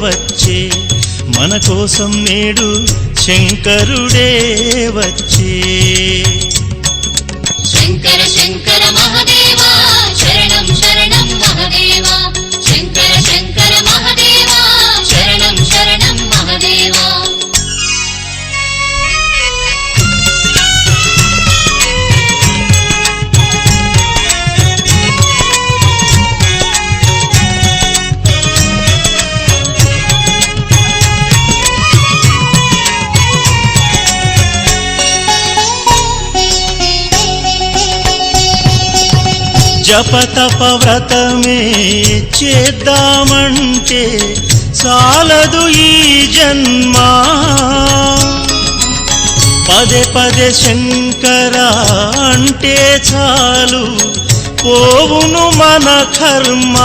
వచ్చే మన కోసం నేడు శంకరుడే వచ్చే శంకర శంకర మహదేవా శరణం శరణం మహదేవా శంకర శంకర మహదేవా శరణం శరణం మహదేవా జపతప వ్రతమే చేద్దామంటే చాలదు ఈ జన్మ పదే పదే శంకర అంటే చాలు పోవును మన కర్మ